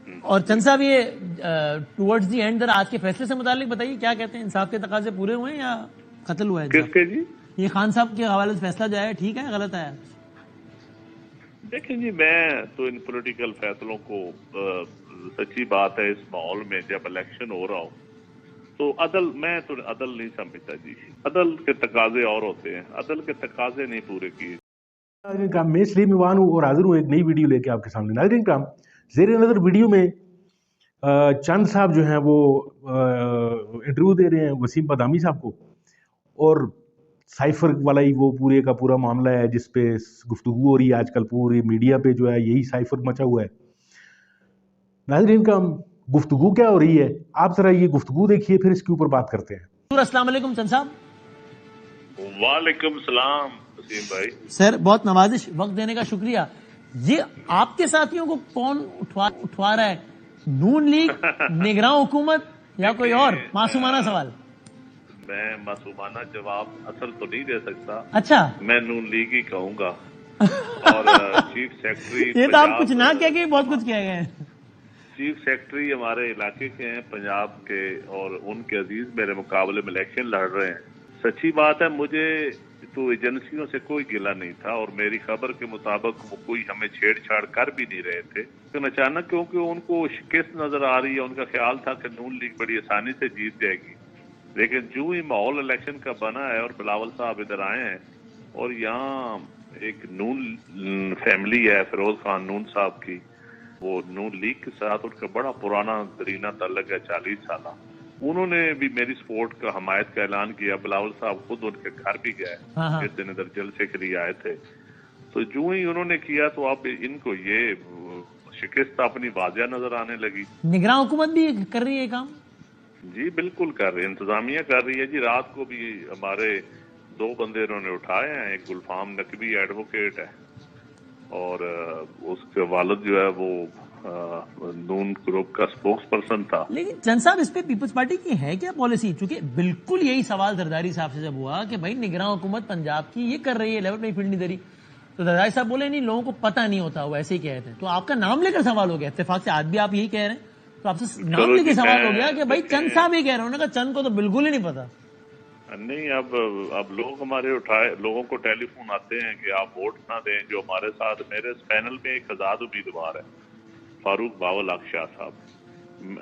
اور چند صاحب یہ ٹورڈز دی اینڈ آج کے فیصلے سے متعلق بتائیے، کیا کہتے ہیں؟ انصاف کے تقاضے پورے ہوئے ہیں یا قتل ہوا ہے؟ کس کے جی؟ یہ خان صاحب کے حوالے سے فیصلہ جو ہے ٹھیک ہے غلط ہے؟ دیکھیں جی، میں تو ان پولیٹیکل فیصلوں کو سچی بات ہے اس ماحول میں جب الیکشن ہو رہا ہو تو میں تو عدل نہیں سمجھتا جی. عدل کے تقاضے اور ہوتے ہیں، عدل کے تقاضے نہیں پورے کیے. ناظرین کرام، میں سلیم ایوان ہوں اور حاضر ہوں ایک نئی ویڈیو لے کے آپ کے سامنے. ناظرین کرام، زیر نظر ویڈیو میں چند صاحب جو ہیں وہ انٹرویو دے رہے ہیں وسیم بادامی صاحب کو، اور سائفر والا ہی وہ پورے کا پورا معاملہ ہے جس پہ گفتگو ہو رہی ہے آج کل پوری میڈیا پہ، جو ہے یہی سائفر مچا ہوا ہے. ناظرین کرام، گفتگو کیا ہو رہی ہے آپ ذرا یہ گفتگو دیکھیے، پھر اس کے اوپر بات کرتے ہیں. السلام علیکم چند صاحب. وعلیکم السلام وسیم بھائی. سر بہت نوازش، وقت دینے کا شکریہ. یہ آپ کے ساتھیوں کو کون اٹھوا رہا ہے؟ نون لیگ، نگراں حکومت یا کوئی اور؟ معصومانہ سوال. میں معصومانہ جواب اصل تو نہیں دے سکتا. اچھا، میں نون لیگ ہی کہوں گا. اور چیف سیکرٹری یہ تو آپ کچھ نہ کہہ کے بہت کچھ کہہ گئے ہیں. چیف سیکرٹری ہمارے علاقے کے ہیں پنجاب کے، اور ان کے عزیز میرے مقابلے میں الیکشن لڑ رہے ہیں. سچی بات ہے، مجھے تو ایجنسیوں سے کوئی گلہ نہیں تھا، اور میری خبر کے مطابق وہ کوئی ہمیں چھیڑ چھاڑ کر بھی نہیں رہے تھے. لیکن اچانک کیونکہ ان کو شکست نظر آ رہی ہے، ان کا خیال تھا کہ نون لیگ بڑی آسانی سے جیت جائے گی. لیکن جو ہی ماحول الیکشن کا بنا ہے اور بلاول صاحب ادھر آئے ہیں، اور یہاں ایک نون فیملی ہے فیروز خان نون صاحب کی، وہ نون لیگ کے ساتھ ان کا بڑا پرانا درینہ تعلق ہے 40 سالہ. انہوں نے بھی میری سپورٹ کا حمایت کا اعلان کیا. بلاول صاحب خود ان کے گھر بھی گئے جس دن ادھر جلسے کے لیے آئے تھے. تو جو ہی انہوں نے کیا تو اب ان کو یہ شکست اپنی واضح نظر آنے لگی. نگراں حکومت بھی کر رہی ہے کام؟ جی بالکل کر رہی ہے، انتظامیہ کر رہی ہے جی. رات کو بھی ہمارے 2 بندے انہوں نے اٹھائے ہیں. ایک گلفام نقوی ایڈوکیٹ ہے، اور اس کے والد جو ہے وہ نون گروپ کا سپوکس پرسن تھا. لیکن چند صاحب اس پہ پیپلز پارٹی کی ہے کیا پالیسی؟ چونکہ بالکل یہی سوال زرداری صاحب سے جب ہوا کہ بھائی نگراں حکومت پنجاب کی یہ کر رہی ہے، لیول پہ فیلڈ نہیں دے رہی، تو زرداری صاحب بولے نہیں لوگوں کو پتہ نہیں ہوتا، وہ ایسے ہی کہتے ہیں. تو آپ کا نام لے کر سوال ہو گیا، اتفاق سے آج بھی آپ یہی کہہ رہے ہیں، تو آپ سے نام لے کے سوال ہو گیا کہ بھائی چند صاحب ہی کہہ رہے ہیں. انہوں نے کہا چند کو تو بالکل ہی نہیں پتا. نہیں، اب لوگ ہمارے لوگوں کو ٹیلی فون آتے ہیں کہ آپ ووٹ نہ دیں. جو ہمارے ساتھ میرے پینل میں ایک آزاد امیدوار ہے، فاروق باول حق شاہ صاحب.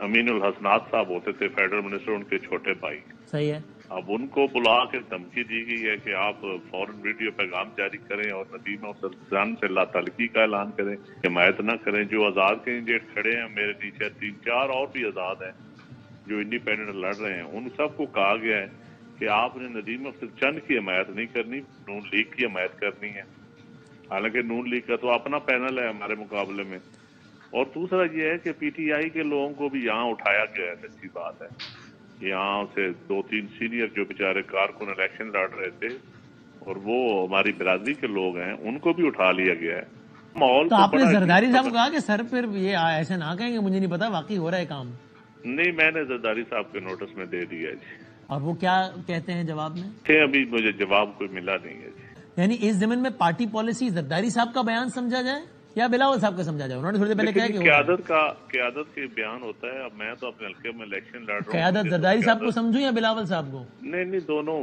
امین الحسنات صاحب ہوتے تھے فیڈرل منسٹر، ان کے چھوٹے بھائی. صحیح ہے. اب ان کو بلا کے دھمکی دی گئی ہے کہ آپ فوراً ویڈیو پیغام جاری کریں اور ندیم افضل سے لا تعلقی کا اعلان کریں، حمایت نہ کریں. جو آزاد کینڈیڈیٹ کھڑے ہیں میرے نیچے 3-4 اور بھی آزاد ہیں جو انڈیپینڈنٹ لڑ رہے ہیں، ان سب کو کہا گیا ہے کہ آپ نے ندیم افضل چند کی حمایت نہیں کرنی، نون لیگ کی حمایت کرنی ہے. حالانکہ نون لیگ کا تو اپنا پینل ہے ہمارے مقابلے میں. اور دوسرا یہ ہے کہ پی ٹی آئی کے لوگوں کو بھی یہاں اٹھایا گیا ہے. سچی بات ہے، یہاں سے 2-3 سینئر جو بیچارے کارکن الیکشن لڑ رہے تھے اور وہ ہماری برادری کے لوگ ہیں، ان کو بھی اٹھا لیا گیا ہے. ماحول تو آپ نے زرداری صاحب کو کہا کہ سر پھر یہ ایسے نہ کہیں گے مجھے نہیں پتا واقعی ہو رہا ہے کام؟ نہیں، میں نے زرداری صاحب کے نوٹس میں دے دیا جی. اور وہ کیا کہتے ہیں جواب میں؟ کہ ابھی مجھے جواب کوئی ملا نہیں ہے جی. یعنی اس ضمن میں پارٹی پالیسی زرداری صاحب کا بیان سمجھا جائے یا بلاول صاحب کا سمجھا جائے؟ انہوں نے تھوڑی دیر پہلے کہا کہ قیادت کے بیان ہوتا ہے. اب میں تو اپنے حلقے میں الیکشن لڑ رہا ہوں. قیادت زرداری صاحب کو سمجھوں یا بلاول صاحب کو؟ نہیں، دونوں.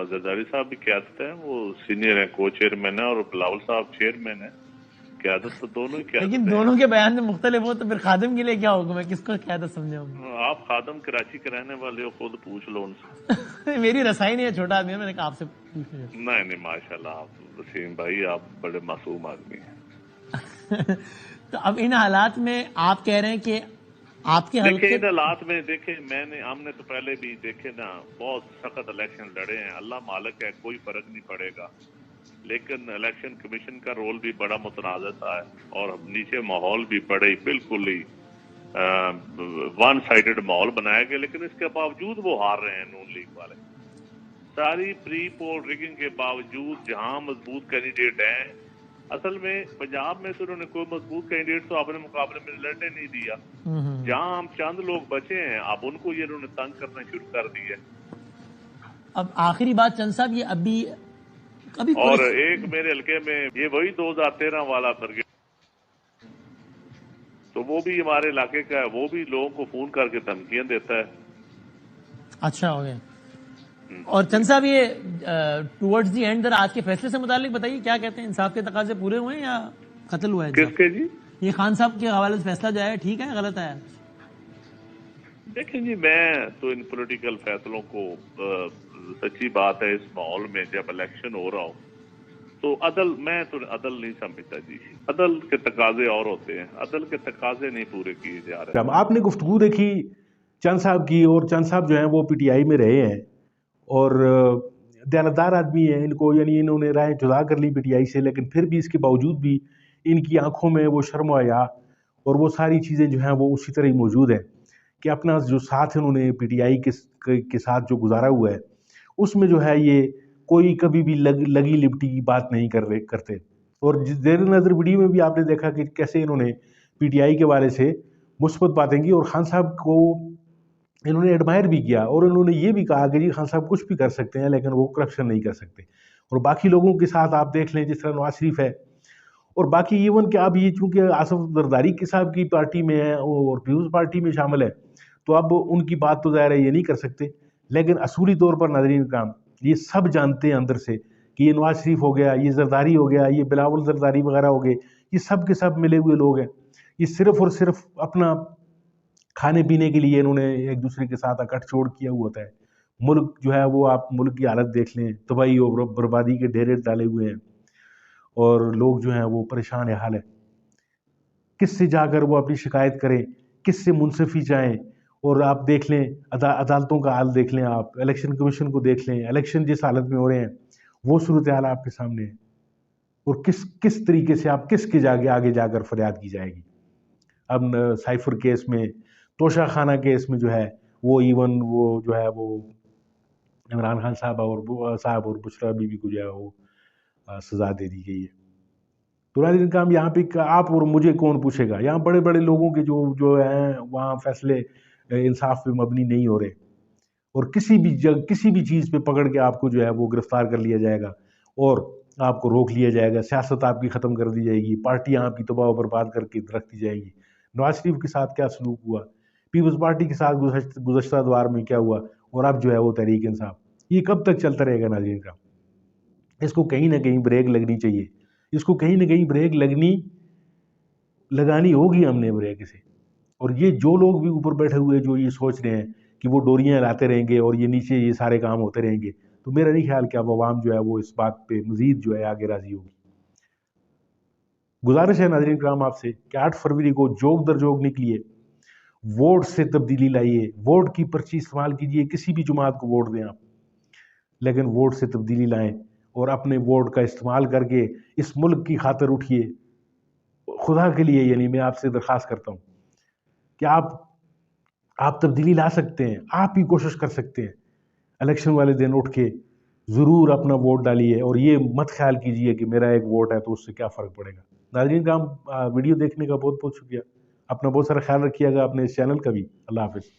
زرداری صاحب بھی قیادت ہے، وہ سینئر ہیں، کو چیئرمین ہے، اور بلاول صاحب چیئرمین ہے. قیادت تو دونوں ہی قیادت. لیکن دونوں کے بیان میں مختلف ہو تو پھر خادم کے لیے کیا حکم ہے؟ کس کو قیادت سمجھے؟ آپ خادم کراچی کے رہنے والے ہو، خود پوچھ لو ان سے. میری رسائی نہیں ہے، چھوٹا آدمی ہے، میں نے کہا آپ سے پوچھ لیا. نہیں، ماشاءاللہ آپ وسیم بھائی آپ بڑے معصوم آدمی ہیں. تو اب ان حالات میں آپ کہہ رہے ہیں کہ آپ کے دیکھیں ان حالات میں دیکھیں ہم نے تو پہلے بھی دیکھے نا بہت سخت الیکشن لڑے ہیں. اللہ مالک ہے، کوئی فرق نہیں پڑے گا. لیکن الیکشن کمیشن کا رول بھی بڑا متنازع تھا، اور نیچے ماحول بھی بڑے بالکل ہی ون سائیڈڈ ماحول بنایا گیا. لیکن اس کے باوجود وہ ہار رہے ہیں نون لیگ والے. ساری پری پول ریگنگ کے باوجود جہاں مضبوط کینڈیڈیٹ ہیں، اصل میں پنجاب میں تو انہوں نے کوئی مضبوط کینڈیڈیٹ تو اپنے مقابلے میں لڑنے نہیں دیا. جہاں ہم چند لوگ بچے ہیں اب ان کو یہ انہوں نے تنگ کرنا شروع کر دی ہے. اب آخری بات چند صاحب، یہ ابھی اور ایک میرے حلقے میں یہ وہی 2013 والا برگیڈ، تو وہ بھی ہمارے علاقے کا ہے, وہ بھی لوگوں کو فون کر کے دھمکیاں دیتا ہے. اچھا ہو گیا. اور چند صاحب یہ ٹورڈز دی اینڈ آج کے فیصلے سے متعلق بتائیے, کیا کہتے ہیں, انصاف کے تقاضے پورے ہوئے ہیں یا قتل ہوا ہے؟ کس کے جی؟ یہ خان صاحب کے حوالے سے فیصلہ جو ہے ٹھیک ہے غلط ہے؟ دیکھیں جی, میں تو ان پولیٹیکل فیصلوں کو, سچی بات ہے اس ماحول میں جب الیکشن ہو رہا ہو تو میں تو عدل نہیں سمجھتا جی. عدل کے تقاضے اور ہوتے ہیں, عدل کے تقاضے نہیں پورے کیے جا رہے. آپ نے گفتگو دیکھی چند صاحب کی, اور چند صاحب جو ہیں وہ پی ٹی آئی میں رہے ہیں اور دیانتدار آدمی ہیں, ان کو یعنی انہوں نے رائے جدا کر لی پی ٹی آئی سے, لیکن پھر بھی اس کے باوجود بھی ان کی آنکھوں میں وہ شرم و حیا اور وہ ساری چیزیں جو ہیں وہ اسی طرح ہی موجود ہیں کہ اپنا جو ساتھ انہوں نے پی ٹی آئی کے ساتھ جو گزارا ہوا ہے اس میں جو ہے یہ کوئی کبھی بھی لگی لپٹی کی بات نہیں کرتے. اور زیر نظر ویڈیو میں بھی آپ نے دیکھا کہ کیسے انہوں نے پی ٹی آئی کے بارے سے مثبت باتیں کی, اور خان صاحب کو انہوں نے ایڈمائر بھی کیا, اور انہوں نے یہ بھی کہا کہ جی خان صاحب کچھ بھی کر سکتے ہیں لیکن وہ کرپشن نہیں کر سکتے. اور باقی لوگوں کے ساتھ آپ دیکھ لیں جس طرح نواز شریف ہے, اور باقی ایون کہ اب یہ چونکہ آصف زرداری کے صاحب کی پارٹی میں ہے اور پیپلز پارٹی میں شامل ہے تو اب ان کی بات تو ظاہر ہے یہ نہیں کر سکتے, لیکن اصولی طور پر ناظرین کرام یہ سب جانتے ہیں اندر سے کہ یہ نواز شریف ہو گیا, یہ زرداری ہو گیا, یہ بلاول زرداری وغیرہ ہو گئے, یہ سب کے سب ملے ہوئے لوگ ہیں. یہ صرف اور صرف اپنا کھانے پینے کے لیے انہوں نے ایک دوسرے کے ساتھ اکٹ چھوڑ کیا ہوا ہوتا ہے. ملک جو ہے وہ آپ ملک کی حالت دیکھ لیں, تباہی اور بربادی کے ڈیرے ڈالے ہوئے ہیں, اور لوگ جو ہیں وہ پریشان حال ہے. کس سے جا کر وہ اپنی شکایت کریں, کس سے منصفی چاہیں, اور آپ دیکھ لیں عدالتوں کا حال دیکھ لیں, آپ الیکشن کمیشن کو دیکھ لیں, الیکشن جس حالت میں ہو رہے ہیں وہ صورتحال آپ کے سامنے ہے, اور کس طریقے سے آپ کس کے آگے جا کر فریاد کی جائے گی. اب سائفر کیس میں, توشہ خانہ کیس میں جو ہے وہ ایون وہ جو ہے وہ عمران خان صاحب اور بشرا بی بی کو جو ہے وہ سزا دے دی گئی ہے. تو ناظرین کرام یہاں پہ آپ اور مجھے کون پوچھے گا, یہاں بڑے بڑے لوگوں کے جو ہیں وہاں فیصلے انصاف پہ مبنی نہیں ہو رہے, اور کسی بھی چیز پہ پکڑ کے آپ کو جو ہے وہ گرفتار کر لیا جائے گا اور آپ کو روک لیا جائے گا, سیاست آپ کی ختم کر دی جائے گی, پارٹیاں آپ کی تباہ و برباد کر کے رکھ دی جائیں گی. نواز شریف کے ساتھ کیا سلوک ہوا, پیپلز پارٹی کے ساتھ گزشتہ دوار میں کیا ہوا, اور اب جو ہے وہ تحریک انصاف, یہ کب تک چلتا رہے گا ناظرین کا. اس کو کہیں نہ کہیں بریک لگنی چاہیے, اس کو کہیں نہ کہیں بریک لگانی ہوگی ہم نے بریک سے. اور یہ جو لوگ بھی اوپر بیٹھے ہوئے جو یہ سوچ رہے ہیں کہ وہ ڈوریاں لاتے رہیں گے اور یہ نیچے یہ سارے کام ہوتے رہیں گے, تو میرا نہیں خیال کہ اب عوام جو ہے وہ اس بات پہ مزید جو ہے آگے راضی ہوگی. گزارش ہے ناظرین کرام آپ سے کہ 8 فروری کو جوگ در جوگ نکلیے, ووٹ سے تبدیلی لائیے, ووٹ کی پرچی استعمال کیجیے, کسی بھی جماعت کو ووٹ دیں آپ, لیکن ووٹ سے تبدیلی لائیں اور اپنے ووٹ کا استعمال کر کے اس ملک کی خاطر اٹھیے. خدا کے لیے یعنی میں آپ سے درخواست کرتا ہوں کہ آپ تبدیلی لا سکتے ہیں, آپ ہی کوشش کر سکتے ہیں. الیکشن والے دن اٹھ کے ضرور اپنا ووٹ ڈالیے, اور یہ مت خیال کیجئے کہ میرا ایک ووٹ ہے تو اس سے کیا فرق پڑے گا. ناظرین کرام ویڈیو دیکھنے کا بہت بہت شکریہ, اپنا بہت سارا خیال رکھیے گا, اپنے اس چینل کا بھی. اللہ حافظ.